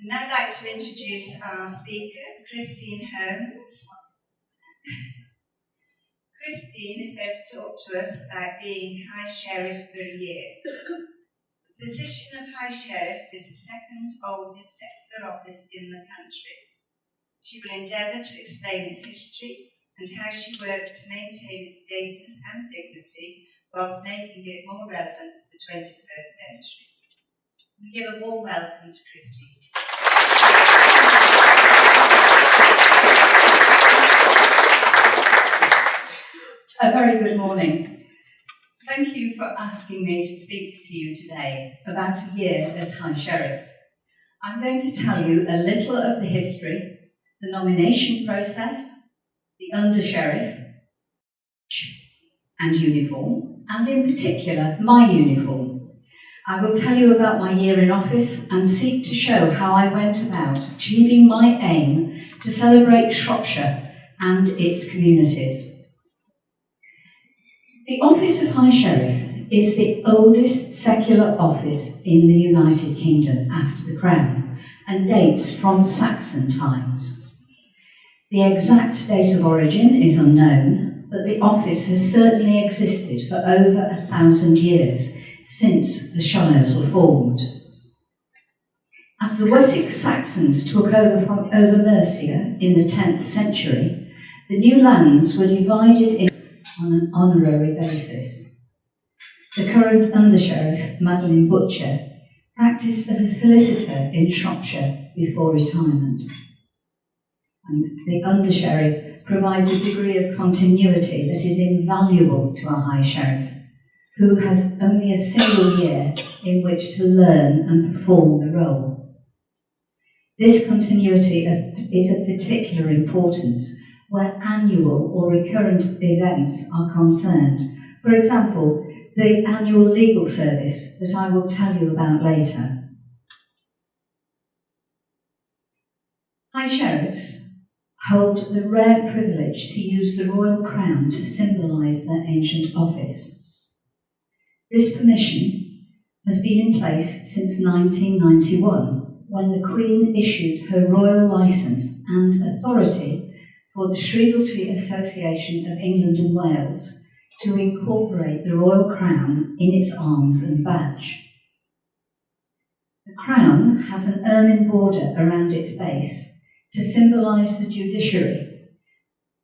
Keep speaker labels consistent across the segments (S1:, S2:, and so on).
S1: I'd now like to introduce our speaker, Christine Holmes. Christine is going to talk to us about being High Sheriff for a year. The position of High Sheriff is the second oldest secular office in the country. She will endeavour to explain its history and how she worked to maintain its status and dignity whilst making it more relevant to the 21st century. We give a warm welcome to Christine.
S2: A very good morning. Thank you for asking me to speak to you today about a year as High Sheriff. I'm going to tell you a little of the history, the nomination process, the Under-Sheriff and uniform, and in particular my uniform. I will tell you about my year in office and seek to show how I went about achieving my aim to celebrate Shropshire and its communities. The office of High Sheriff is the oldest secular office in the United Kingdom after the Crown and dates from Saxon times. The exact date of origin is unknown, but the office has certainly existed for over 1,000 years since the shires were formed. As the Wessex Saxons took over Mercia in the 10th century, the new lands were divided on an honorary basis. The current Under-Sheriff, Madeline Butcher, practiced as a solicitor in Shropshire before retirement. And the Under-Sheriff provides a degree of continuity that is invaluable to a High Sheriff, who has only a single year in which to learn and perform the role. This continuity is of particular importance where annual or recurrent events are concerned. For example, the annual legal service that I will tell you about later. High Sheriffs hold the rare privilege to use the royal crown to symbolise their ancient office. This permission has been in place since 1991, when the Queen issued her royal licence and authority for the Shrewsbury Association of England and Wales to incorporate the royal crown in its arms and badge. The crown has an ermine border around its base to symbolise the judiciary.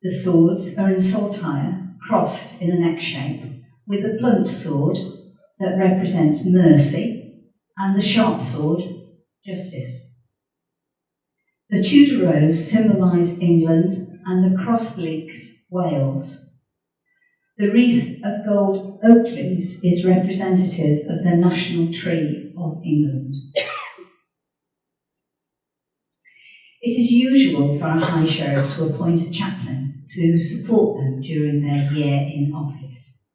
S2: The swords are in saltire, crossed in an X shape, with the blunt sword that represents mercy and the sharp sword, justice. The Tudor rose symbolise England and the cross-leeks, Wales. The wreath of gold oak leaves is representative of the national tree of England. It is usual for a High Sheriff to appoint a chaplain to support them during their year in office.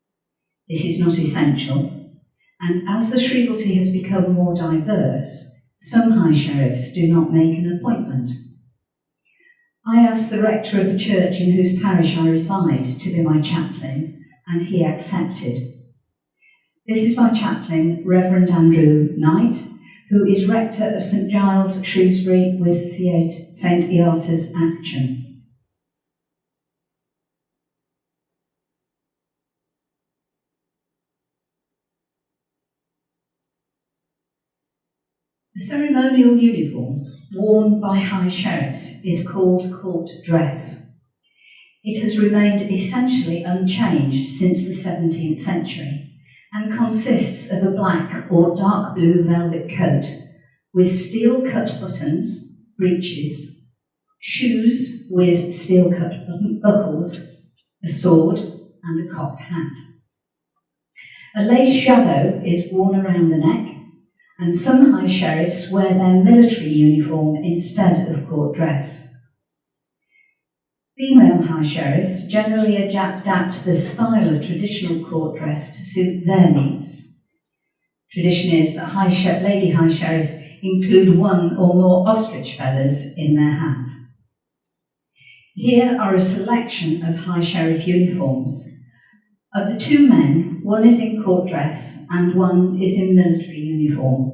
S2: This is not essential, and as the Shrewsbury has become more diverse, some High Sheriffs do not make an appointment. I asked the rector of the church in whose parish I reside to be my chaplain, and he accepted. This is my chaplain, Reverend Andrew Knight, who is rector of St Giles, Shrewsbury, with St Earta's Action. The ceremonial uniform worn by High Sheriffs is called court dress. It has remained essentially unchanged since the 17th century and consists of a black or dark blue velvet coat with steel-cut buttons, breeches, shoes with steel-cut buckles, a sword and a cocked hat. A lace jabot is worn around the neck, and some High Sheriffs wear their military uniform instead of court dress. Female High Sheriffs generally adapt the style of traditional court dress to suit their needs. Tradition is that Lady High Sheriffs include one or more ostrich feathers in their hat. Here are a selection of High Sheriff uniforms. Of the two men, one is in court dress and one is in military uniform.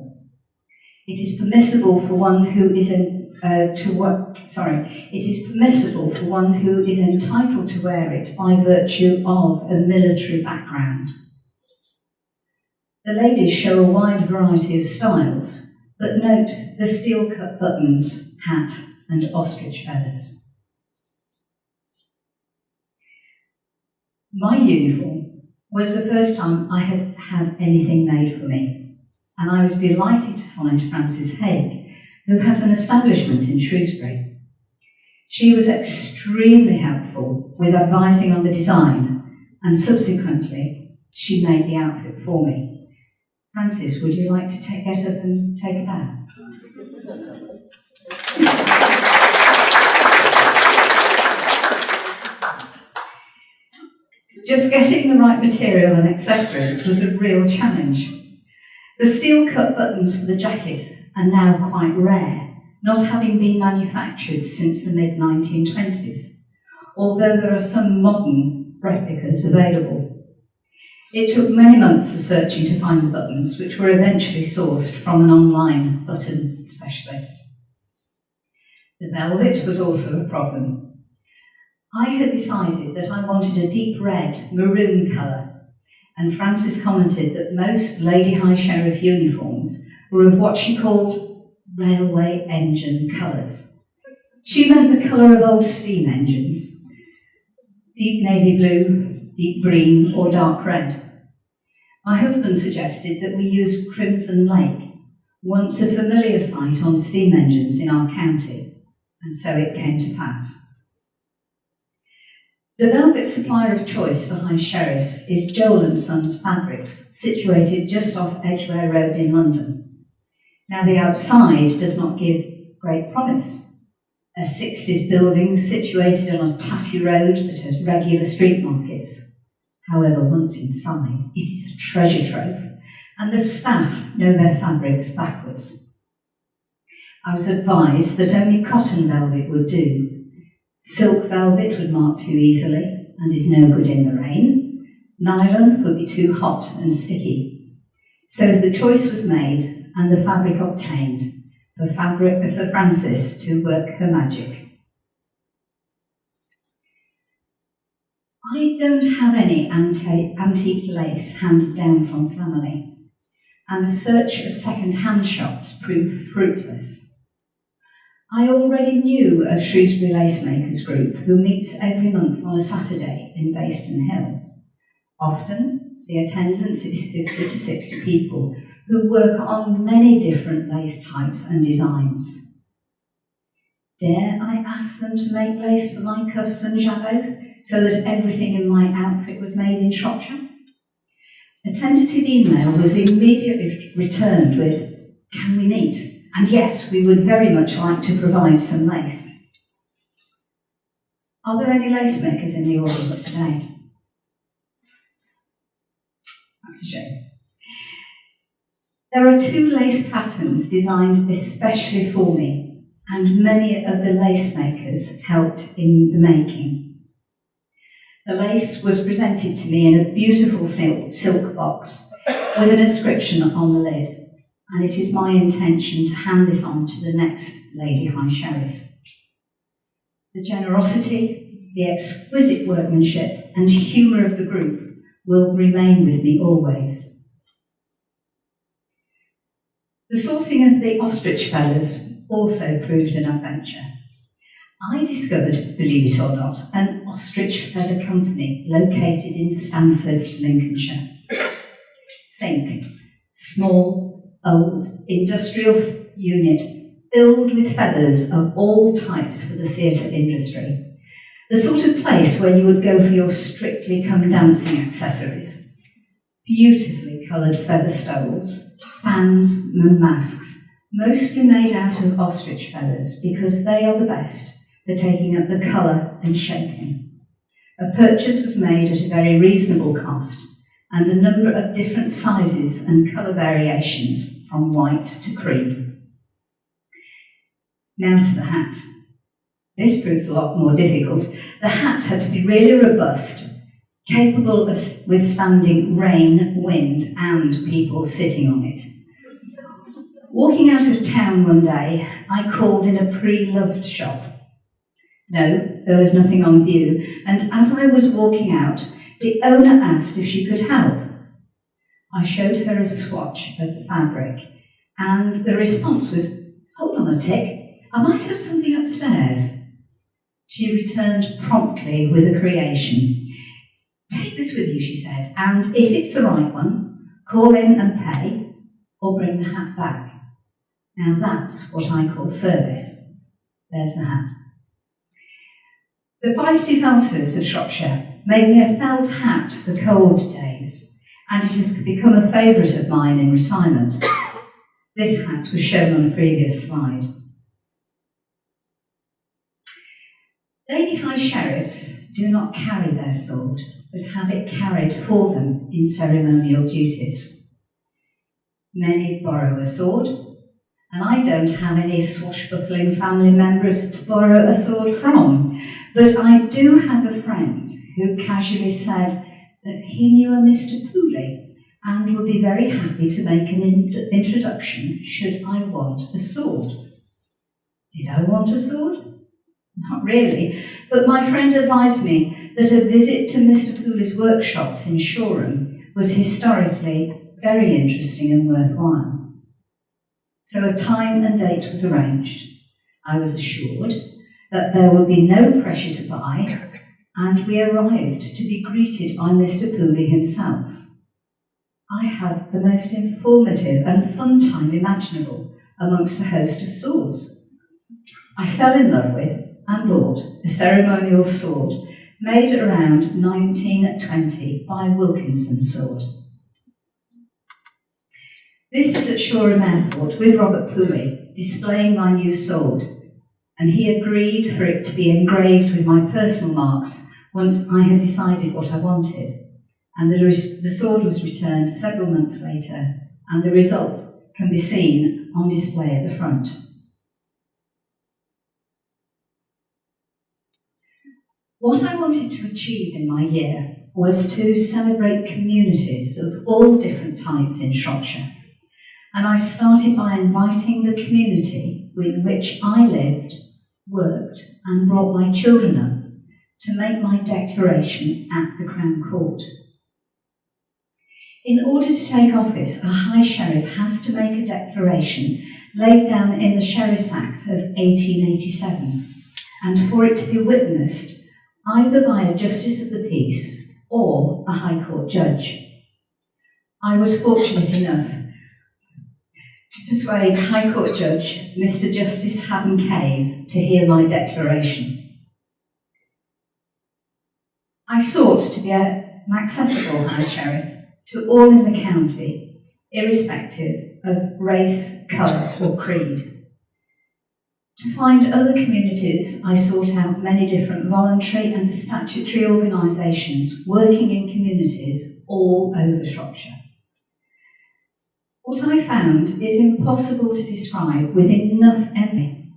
S2: It is permissible for one who is entitled to wear it by virtue of a military background. The ladies show a wide variety of styles, but note the steel-cut buttons, hat, and ostrich feathers. My uniform was the first time I had had anything made for me, and I was delighted to find Frances Haig, who has an establishment in Shrewsbury. She was extremely helpful with advising on the design, and subsequently she made the outfit for me. Frances, would you like to get up and take a bow? Just getting the right material and accessories was a real challenge. The steel-cut buttons for the jacket are now quite rare, not having been manufactured since the mid-1920s, although there are some modern replicas available. It took many months of searching to find the buttons, which were eventually sourced from an online button specialist. The velvet was also a problem. I had decided that I wanted a deep red, maroon colour, and Frances commented that most Lady High Sheriff uniforms were of what she called railway engine colours. She meant the colour of old steam engines, deep navy blue, deep green, or dark red. My husband suggested that we use crimson lake, once a familiar sight on steam engines in our county, and so it came to pass. The velvet supplier of choice for High Sheriffs is Joel & Sons Fabrics, situated just off Edgware Road in London. Now, the outside does not give great promise. A 60s building situated on a tatty road that has regular street markets. However, once inside, it is a treasure trove, and the staff know their fabrics backwards. I was advised that only cotton velvet would do. Silk velvet would mark too easily and is no good in the rain. Nylon would be too hot and sticky. So the choice was made and the fabric obtained for Frances to work her magic. I don't have any antique lace handed down from family, and a search of second-hand shops proved fruitless. I already knew a Shrewsbury lacemakers group who meets every month on a Saturday in Bayston Hill. Often, the attendance is 50 to 60 people who work on many different lace types and designs. Dare I ask them to make lace for my cuffs and jabot so that everything in my outfit was made in Shropshire? A tentative email was immediately returned with, "Can we meet? And yes, we would very much like to provide some lace." Are there any lace makers in the audience today? That's a shame. There are 2 lace patterns designed especially for me, and many of the lace makers helped in the making. The lace was presented to me in a beautiful silk box with an inscription on the lid, and it is my intention to hand this on to the next Lady High Sheriff. The generosity, the exquisite workmanship and humour of the group will remain with me always. The sourcing of the ostrich feathers also proved an adventure. I discovered, believe it or not, an ostrich feather company located in Stamford, Lincolnshire. Think small, old, industrial unit filled with feathers of all types for the theatre industry. The sort of place where you would go for your Strictly Come Dancing accessories. Beautifully coloured feather stoles, fans and masks, mostly made out of ostrich feathers because they are the best for taking up the colour and shaping. A purchase was made at a very reasonable cost, and a number of different sizes and colour variations from white to cream. Now to the hat. This proved a lot more difficult. The hat had to be really robust, capable of withstanding rain, wind, and people sitting on it. Walking out of town one day, I called in a pre-loved shop. No, there was nothing on view, and as I was walking out, the owner asked if she could help. I showed her a swatch of the fabric, and the response was, "Hold on a tick, I might have something upstairs." She returned promptly with a creation. "Take this with you," she said, "and if it's the right one, call in and pay, or bring the hat back." Now that's what I call service. There's the hat. The feisty felters of Shropshire made me a felt hat for cold days, and it has become a favourite of mine in retirement. This hat was shown on a previous slide. Lady High Sheriffs do not carry their sword, but have it carried for them in ceremonial duties. Many borrow a sword, and I don't have any swashbuckling family members to borrow a sword from, but I do have a friend who casually said that he knew a Mr. Pooley and would be very happy to make an introduction should I want a sword. Did I want a sword? Not really, but my friend advised me that a visit to Mr. Pooley's workshops in Shoreham was historically very interesting and worthwhile. So a time and date was arranged. I was assured that there would be no pressure to buy, and we arrived to be greeted by Mr. Pooley himself. I had the most informative and fun time imaginable amongst a host of swords. I fell in love with and bought a ceremonial sword made around 1920 by Wilkinson Sword. This is at Shoreham Airport with Robert Pooley, displaying my new sword, and he agreed for it to be engraved with my personal marks once I had decided what I wanted, and the sword was returned several months later, and the result can be seen on display at the front. What I wanted to achieve in my year was to celebrate communities of all different types in Shropshire. And I started by inviting the community with which I lived, worked, and brought my children up to make my declaration at the Crown Court. In order to take office, a High Sheriff has to make a declaration laid down in the Sheriffs Act of 1887, and for it to be witnessed either by a Justice of the Peace or a High Court judge. I was fortunate enough to persuade High Court Judge Mr. Justice Haddon Cave to hear my declaration. I sought to be an accessible High Sheriff to all in the county, irrespective of race, colour or creed. To find other communities, I sought out many different voluntary and statutory organisations working in communities all over Shropshire. What I found is impossible to describe with enough empathy.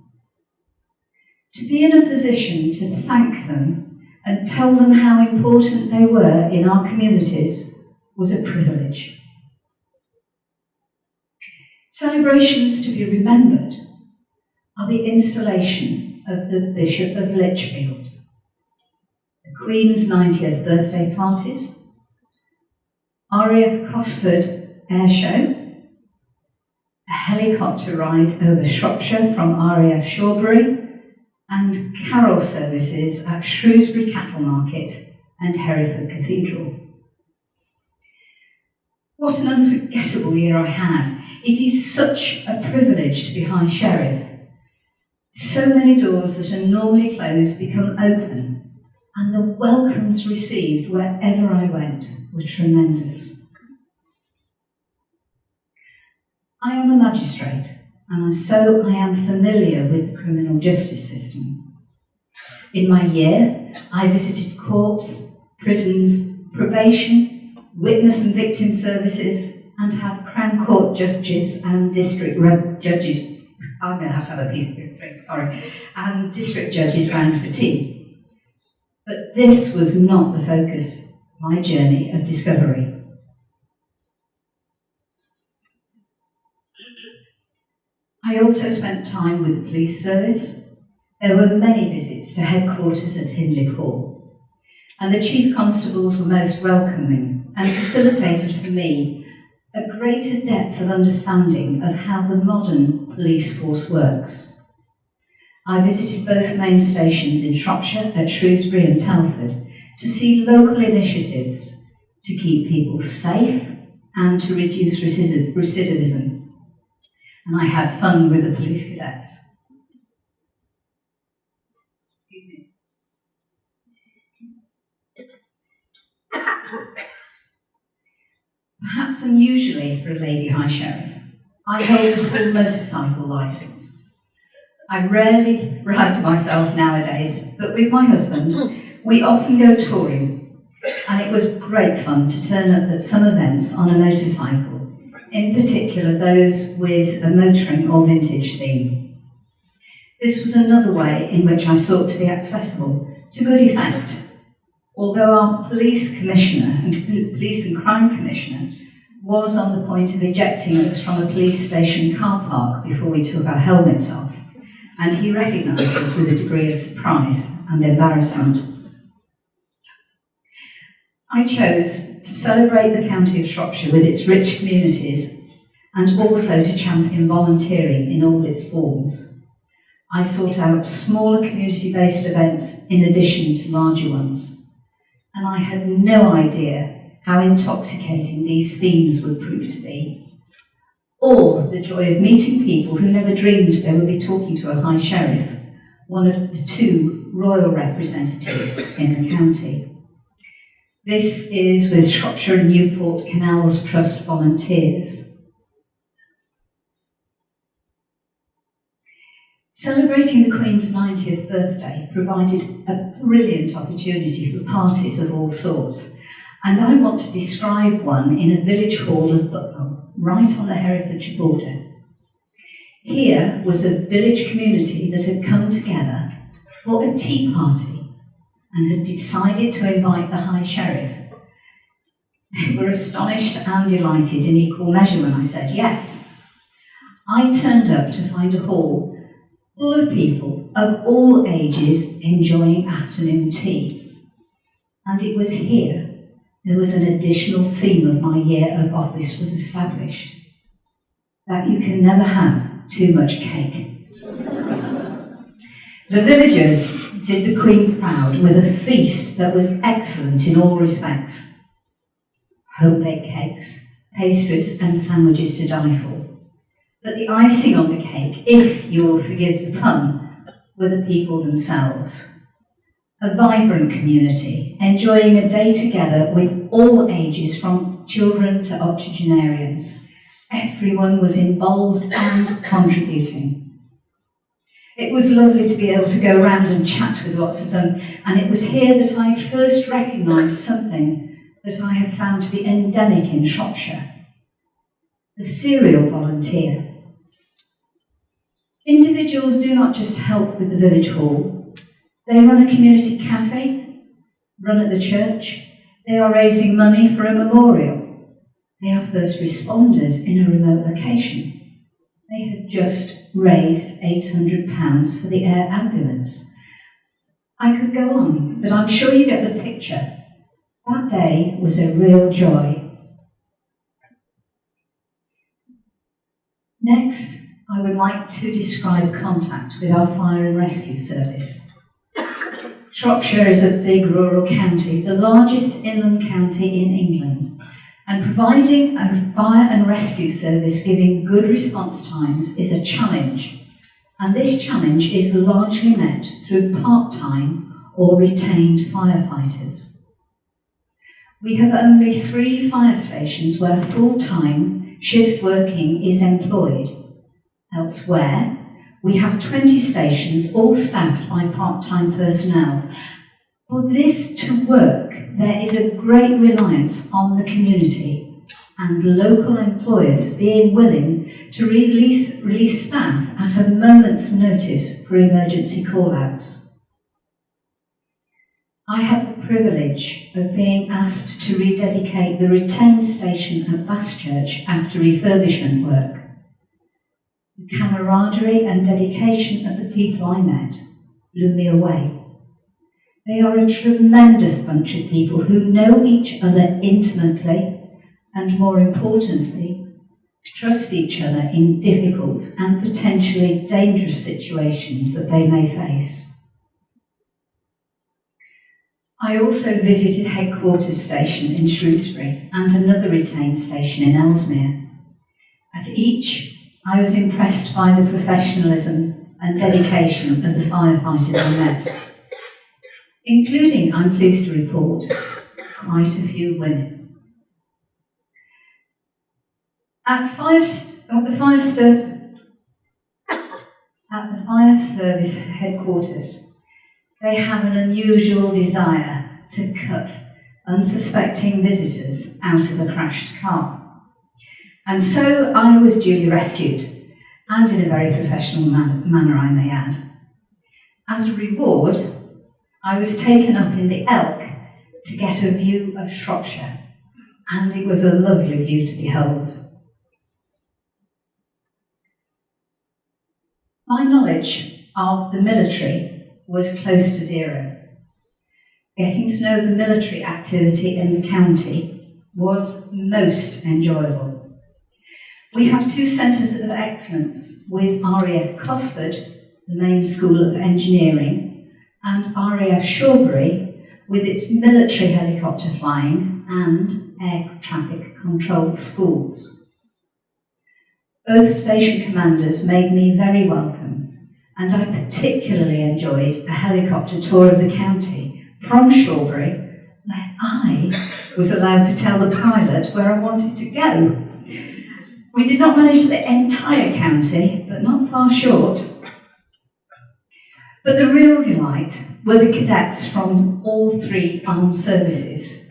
S2: To be in a position to thank them and tell them how important they were in our communities was a privilege. Celebrations to be remembered are the installation of the Bishop of Lichfield, the Queen's 90th birthday parties, RAF Cosford Air Show, a helicopter ride over Shropshire from RAF Shrewsbury, and carol services at Shrewsbury Cattle Market and Hereford Cathedral. What an unforgettable year I had. It is such a privilege to be High Sheriff. So many doors that are normally closed become open, and the welcomes received wherever I went were tremendous. I am a magistrate, and so I am familiar with the criminal justice system. In my year, I visited courts, prisons, probation, witness and victim services, and had Crown Court judges and district judges. I'm going to have a piece of this drink, sorry. And district judges round for tea. But this was not the focus of my journey of discovery. I also spent time with the police service. There were many visits to headquarters at Hindley Hall, and the chief constables were most welcoming and facilitated for me a greater depth of understanding of how the modern police force works. I visited both main stations in Shropshire at Shrewsbury and Telford to see local initiatives to keep people safe and to reduce recidivism. And I had fun with the police cadets. Excuse me. Perhaps unusually for a lady High Sheriff, I hold a full motorcycle licence. I rarely ride myself nowadays, but with my husband, we often go touring, and it was great fun to turn up at some events on a motorcycle, in particular those with a motoring or vintage theme. This was another way in which I sought to be accessible to good effect. Although our police commissioner and police and crime commissioner was on the point of ejecting us from a police station car park before we took our helmets off, and he recognised us with a degree of surprise and embarrassment. I chose to celebrate the county of Shropshire with its rich communities and also to champion volunteering in all its forms. I sought out smaller community-based events in addition to larger ones, and I had no idea how intoxicating these themes would prove to be, or the joy of meeting people who never dreamed they would be talking to a High Sheriff, one of the two royal representatives in the county. This is with Shropshire and Newport Canals Trust volunteers. Celebrating the Queen's 90th birthday provided a brilliant opportunity for parties of all sorts, and I want to describe one in a village hall of Bucknell, right on the Herefordshire border. Here was a village community that had come together for a tea party and had decided to invite the High Sheriff. They were astonished and delighted in equal measure when I said yes. I turned up to find a hall full of people of all ages enjoying afternoon tea. And it was here there was an additional theme of my year of office was established, that you can never have too much cake. The villagers did the Queen proud with a feast that was excellent in all respects. Home-baked cakes, pastries and sandwiches to die for. But the icing on the cake, if you will forgive the pun, were the people themselves. A vibrant community, enjoying a day together with all ages, from children to octogenarians. Everyone was involved and contributing. It was lovely to be able to go around and chat with lots of them, and it was here that I first recognised something that I have found to be endemic in Shropshire: the serial volunteer. Individuals do not just help with the village hall. They run a community cafe, run at the church. They are raising money for a memorial. They are first responders in a remote location. They had just raised £800 for the air ambulance. I could go on, but I'm sure you get the picture. That day was a real joy. Next, I would like to describe contact with our fire and rescue service. Shropshire is a big rural county, the largest inland county in England, and providing a fire and rescue service giving good response times is a challenge, and this challenge is largely met through part-time or retained firefighters. We have only 3 fire stations where full-time shift working is employed. Elsewhere, we have 20 stations, all staffed by part-time personnel. For this to work, there is a great reliance on the community and local employers being willing to release staff at a moment's notice for emergency call-outs. I had the privilege of being asked to rededicate the retained station at Baschurch after refurbishment work. The camaraderie and dedication of the people I met blew me away. They are a tremendous bunch of people who know each other intimately and, more importantly, trust each other in difficult and potentially dangerous situations that they may face. I also visited Headquarters Station in Shrewsbury and another retained station in Ellesmere. At each, I was impressed by the professionalism and dedication of the firefighters I met, including, I'm pleased to report, quite a few women. At the fire service headquarters, they have an unusual desire to cut unsuspecting visitors out of a crashed car. And so I was duly rescued, and in a very professional manner, I may add. As a reward, I was taken up in the Elk to get a view of Shropshire, and it was a lovely view to behold. My knowledge of the military was close to zero. Getting to know the military activity in the county was most enjoyable. We have two centres of excellence with RAF Cosford, the main school of engineering, and RAF Shrewsbury with its military helicopter flying and air traffic control schools. Both station commanders made me very welcome, and I particularly enjoyed a helicopter tour of the county from Shrewsbury, where I was allowed to tell the pilot where I wanted to go. We did not manage the entire county, but not far short. But the real delight were the cadets from all three armed services.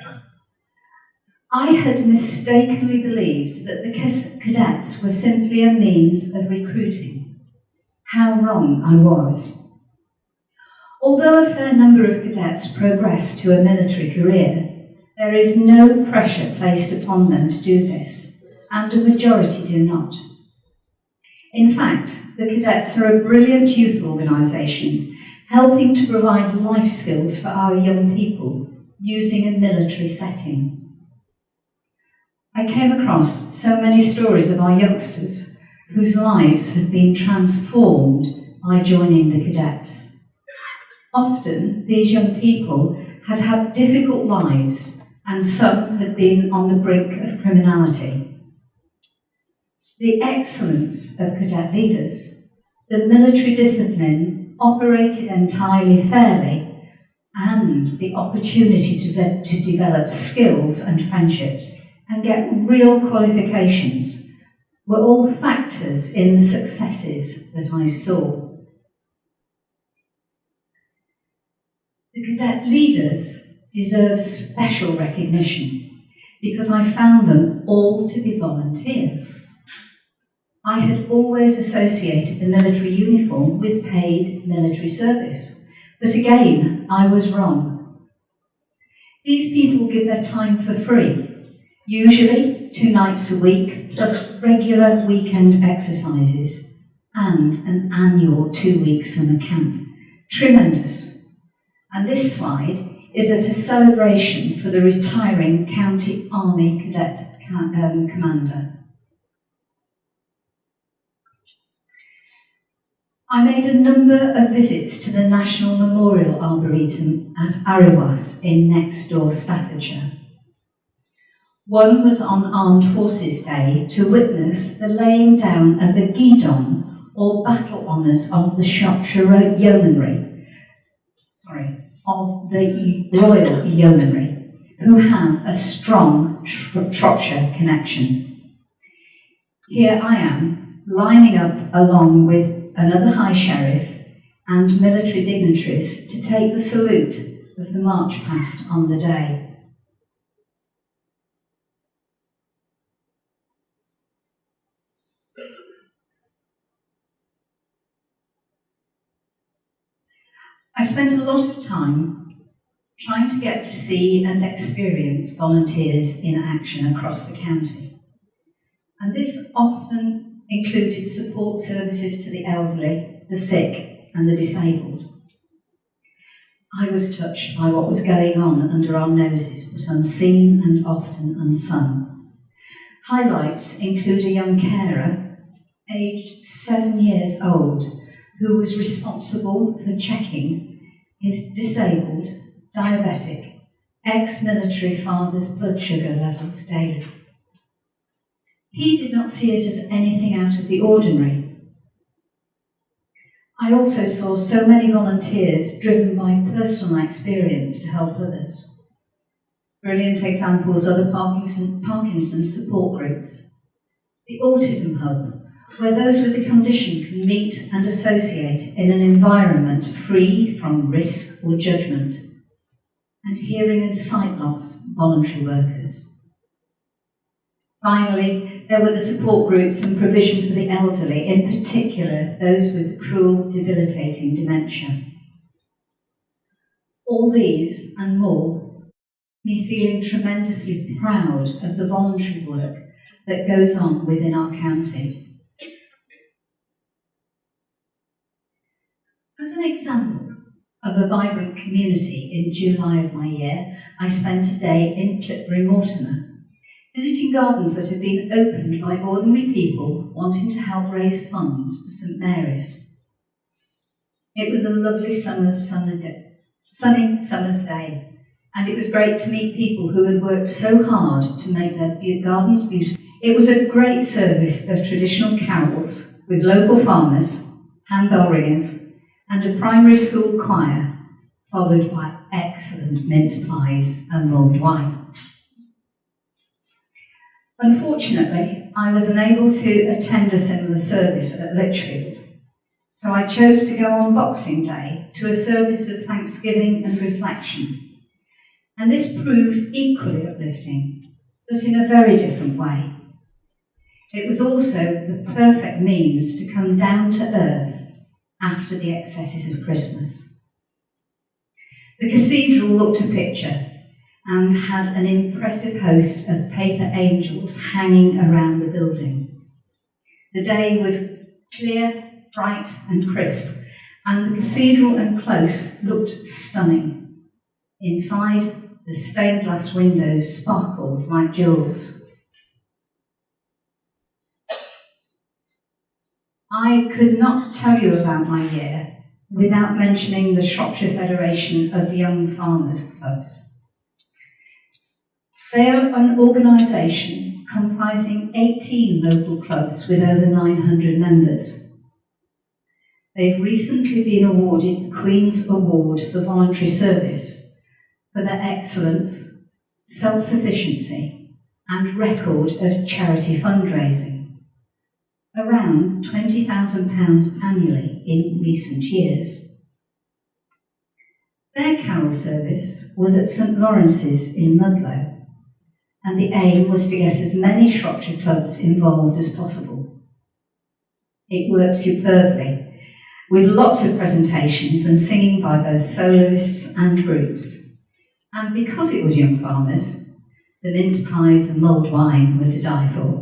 S2: I had mistakenly believed that the cadets were simply a means of recruiting. How wrong I was. Although a fair number of cadets progress to a military career, there is no pressure placed upon them to do this, and a majority do not. In fact, the cadets are a brilliant youth organisation, helping to provide life skills for our young people using a military setting. I came across so many stories of our youngsters whose lives had been transformed by joining the cadets. Often, these young people had had difficult lives, and some had been on the brink of criminality. The excellence of cadet leaders, the military discipline operated entirely fairly, and the opportunity to develop skills and friendships and get real qualifications were all factors in the successes that I saw. The cadet leaders deserve special recognition because I found them all to be volunteers. I had always associated the military uniform with paid military service, but again, I was wrong. These people give their time for free, usually 2 nights a week, plus regular weekend exercises, and an annual 2-week summer camp. Tremendous. And this slide is at a celebration for the retiring County Army Cadet Commander. I made a number of visits to the National Memorial Arboretum at Ariwas in next-door Staffordshire. One was on Armed Forces Day to witness the laying down of the guidon, or battle honours of the Shropshire Yeomanry, of the Royal Yeomanry, who have a strong Shropshire connection. Here I am, lining up along with another High Sheriff and military dignitaries to take the salute of the march past on the day. I spent a lot of time trying to get to see and experience volunteers in action across the county. And this often included support services to the elderly, the sick and the disabled. I was touched by what was going on under our noses, but unseen and often unsung. Highlights include a young carer, aged 7 years old, who was responsible for checking his disabled, diabetic, ex-military father's blood sugar levels daily. He did not see it as anything out of the ordinary. I also saw so many volunteers driven by personal experience to help others. Brilliant examples are the Parkinson support groups, the Autism Hub, where those with the condition can meet and associate in an environment free from risk or judgment, and hearing and sight loss voluntary workers. Finally, there were the support groups and provision for the elderly, in particular those with cruel, debilitating dementia. All these and more, me feeling tremendously proud of the voluntary work that goes on within our county. As an example of a vibrant community, in July of my year, I spent a day in Clipbury, Mortimer, visiting gardens that had been opened by ordinary people wanting to help raise funds for St Mary's. It was a lovely sunny summer's day, and it was great to meet people who had worked so hard to make their gardens beautiful. It was a great service of traditional carols with local farmers, handbell ringers, and a primary school choir, followed by excellent mince pies and mulled wine. Unfortunately, I was unable to attend a similar service at Lichfield, so I chose to go on Boxing Day to a service of thanksgiving and reflection. And this proved equally uplifting, but in a very different way. It was also the perfect means to come down to earth after the excesses of Christmas. The cathedral looked a picture and had an impressive host of paper angels hanging around the building. The day was clear, bright and crisp, and the cathedral and close looked stunning. Inside, the stained glass windows sparkled like jewels. I could not tell you about my year without mentioning the Shropshire Federation of Young Farmers Clubs. They are an organisation comprising 18 local clubs with over 900 members. They've recently been awarded the Queen's Award for Voluntary Service for their excellence, self-sufficiency and record of charity fundraising, around £20,000 annually in recent years. Their carol service was at St Lawrence's in Ludlow, and the aim was to get as many Shropshire clubs involved as possible. It worked superbly, with lots of presentations and singing by both soloists and groups. And because it was young farmers, the mince pies and mulled wine were to die for.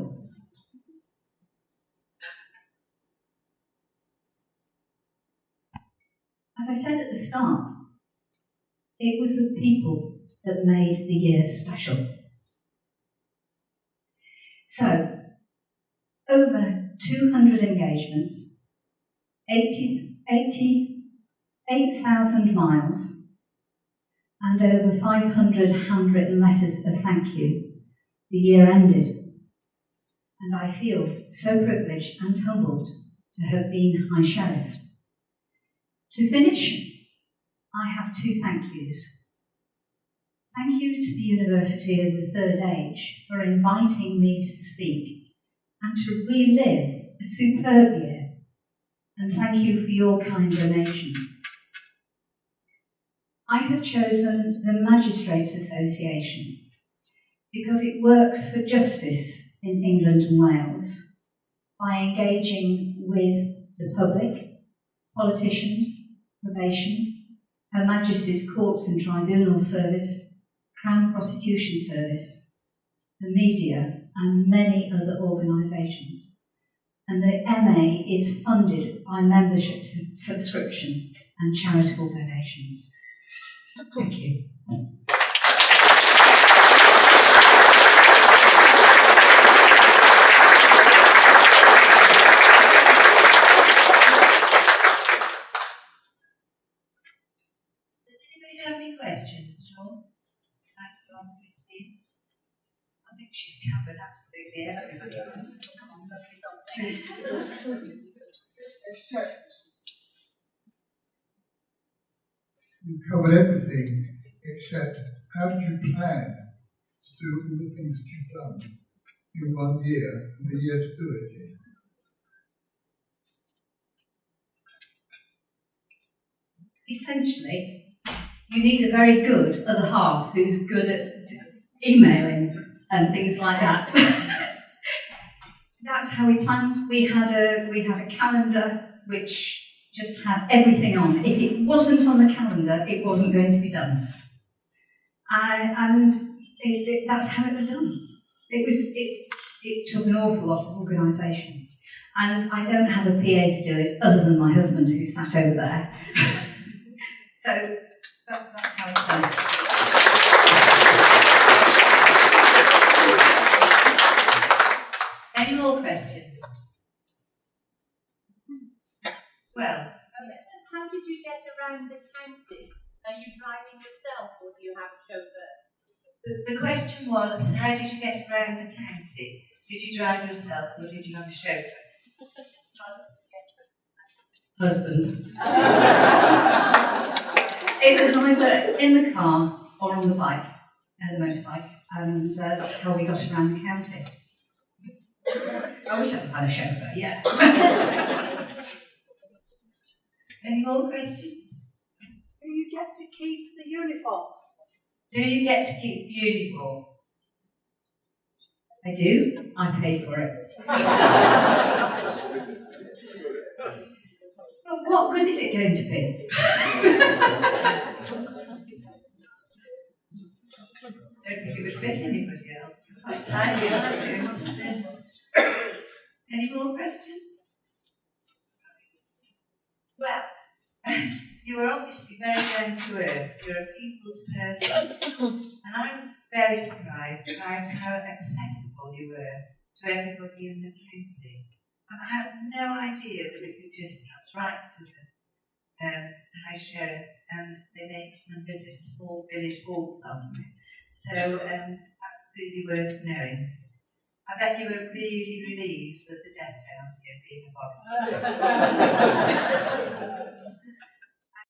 S2: As I said at the start, it was the people that made the year special. So, over 200 engagements, 8,000 miles, and over 500 handwritten letters of thank you, the year ended. And I feel so privileged and humbled to have been High Sheriff. To finish, I have two thank yous. Thank you to the University of the Third Age for inviting me to speak and to relive a superb year, and thank you for your kind donation. I have chosen the Magistrates Association because it works for justice in England and Wales by engaging with the public, politicians, probation, Her Majesty's Courts and Tribunal Service, Crown Prosecution Service, the media, and many other organisations, and the MA is funded by membership subscription and charitable donations. Thank you.
S1: Have any questions at all? I'd like to ask Christine. I think she's covered absolutely everything. Come on, must be something.
S3: Except you covered everything except how did you plan to do all the things that you've done in 1 year and a year to do it in?
S2: Essentially, you need a very good other half who's good at emailing and things like that. That's how we planned. We had a calendar which just had everything on. If it wasn't on the calendar, it wasn't going to be done. And that's how it was done. It took an awful lot of organisation. And I don't have a PA to do it other than my husband who sat over there. So that's how it's done.
S1: Any more questions? Well,
S4: how did you get around the county? Are you driving yourself or do you have a chauffeur?
S1: the question was, how did you get around the county? Did you drive yourself or did you have a chauffeur?
S2: Husband. It was either in the car or on the bike, the motorbike, and that's how we got around the county. I wish I'd had a chauffeur, yeah.
S1: Any more questions?
S4: Do you get to keep the uniform?
S1: Do you get to keep the uniform?
S2: I do. I paid for it. But what good is it going to be?
S1: Don't think it would fit anybody else. Quite tiny, aren't you? Wasn't it? Any more questions? Well, you are obviously very down to earth. You're a people's person. And I was very surprised about how accessible you were to everybody in the county. And I had no idea that it was just right to the High Sheriff and they make them visit a small village hall somewhere. So absolutely worth knowing. I bet you were really relieved that the death penalty had been abolished.